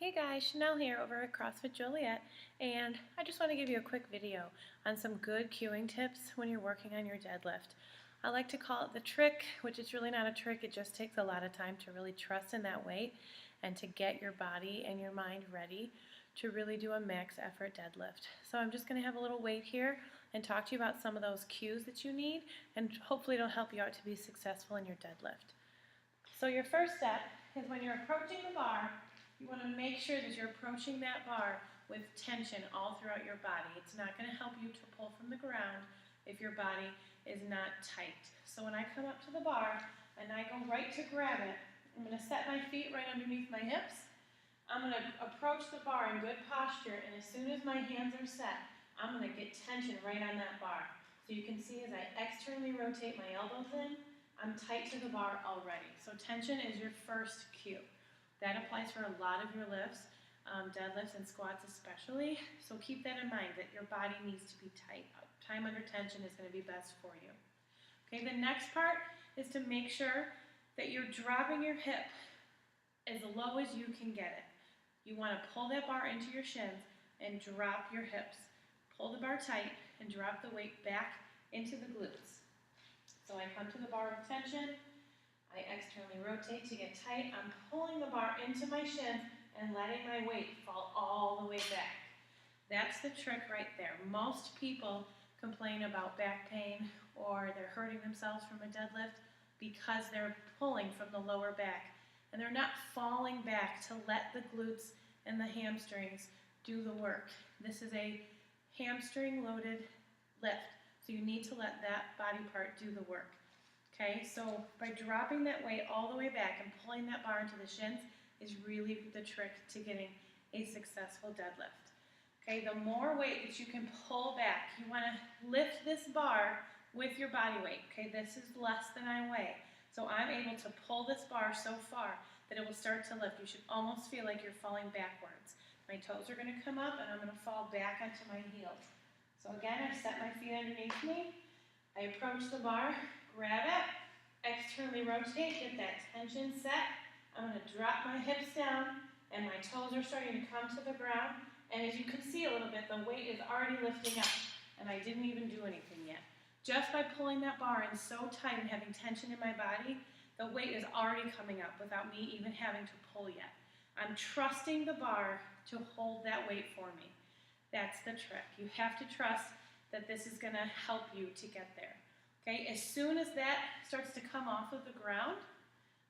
Hey guys, Chanel here over at CrossFit Joliet, and I just want to give you a quick video on some good cueing tips when you're working on your deadlift. I like to call it the trick, which is really not a trick. It just takes a lot of time to really trust in that weight and to get your body and your mind ready to really do a max effort deadlift. So I'm just going to have a little weight here and talk to you about some of those cues that you need, and hopefully it'll help you out to be successful in your deadlift. So your first step is when you're approaching the bar, you want to make sure that you're approaching that bar with tension all throughout your body. It's not going to help you to pull from the ground if your body is not tight. So when I come up to the bar and I go right to grab it, I'm going to set my feet right underneath my hips. I'm going to approach the bar in good posture, and as soon as my hands are set, I'm going to get tension right on that bar. So you can see as I externally rotate my elbows in, I'm tight to the bar already. So tension is your first cue. That applies for a lot of your lifts, deadlifts and squats especially. So keep that in mind, that your body needs to be tight. Time under tension is going to be best for you. Okay, the next part is to make sure that you're dropping your hip as low as you can get it. You want to pull that bar into your shins and drop your hips. Pull the bar tight and drop the weight back into the glutes. So I come to the bar with tension. I externally rotate to get tight. I'm pulling the bar into my shins and letting my weight fall all the way back. That's the trick right there. Most people complain about back pain or they're hurting themselves from a deadlift because they're pulling from the lower back and they're not falling back to let the glutes and the hamstrings do the work. This is a hamstring loaded lift, so you need to let that body part do the work. Okay, so by dropping that weight all the way back and pulling that bar into the shins is really the trick to getting a successful deadlift. Okay, the more weight that you can pull back, you want to lift this bar with your body weight. Okay, this is less than I weigh. So I'm able to pull this bar so far that it will start to lift. You should almost feel like you're falling backwards. My toes are going to come up and I'm going to fall back onto my heels. So again, I set my feet underneath me. I approach the bar, grab it, externally rotate, get that tension set. I'm going to drop my hips down and my toes are starting to come to the ground. And as you can see a little bit, the weight is already lifting up and I didn't even do anything yet. Just by pulling that bar in so tight and having tension in my body, the weight is already coming up without me even having to pull yet. I'm trusting the bar to hold that weight for me. That's the trick. You have to trust that this is going to help you to get there. Okay, as soon as that starts to come off of the ground,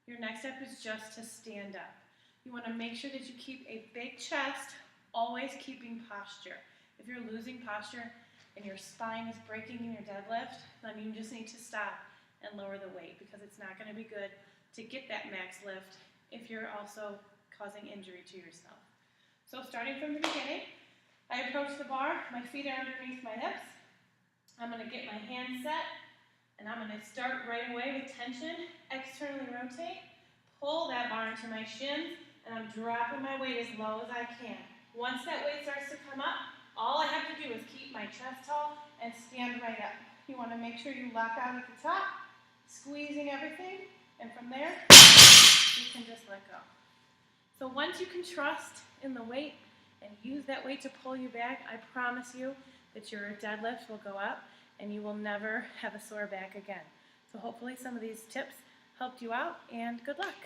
your next step is just to stand up. You want to make sure that you keep a big chest, always keeping posture. If you're losing posture and your spine is breaking in your deadlift, then you just need to stop and lower the weight because it's not going to be good to get that max lift if you're also causing injury to yourself. So starting from the beginning, I approach the bar, my feet are underneath my hips. I'm going to get my hands set. And I'm going to start right away with tension, externally rotate, pull that bar into my shins, and I'm dropping my weight as low as I can. Once that weight starts to come up, all I have to do is keep my chest tall and stand right up. You want to make sure you lock out at the top, squeezing everything, and from there, you can just let go. So once you can trust in the weight and use that weight to pull you back, I promise you that your deadlift will go up and you will never have a sore back again. So hopefully some of these tips helped you out, and good luck.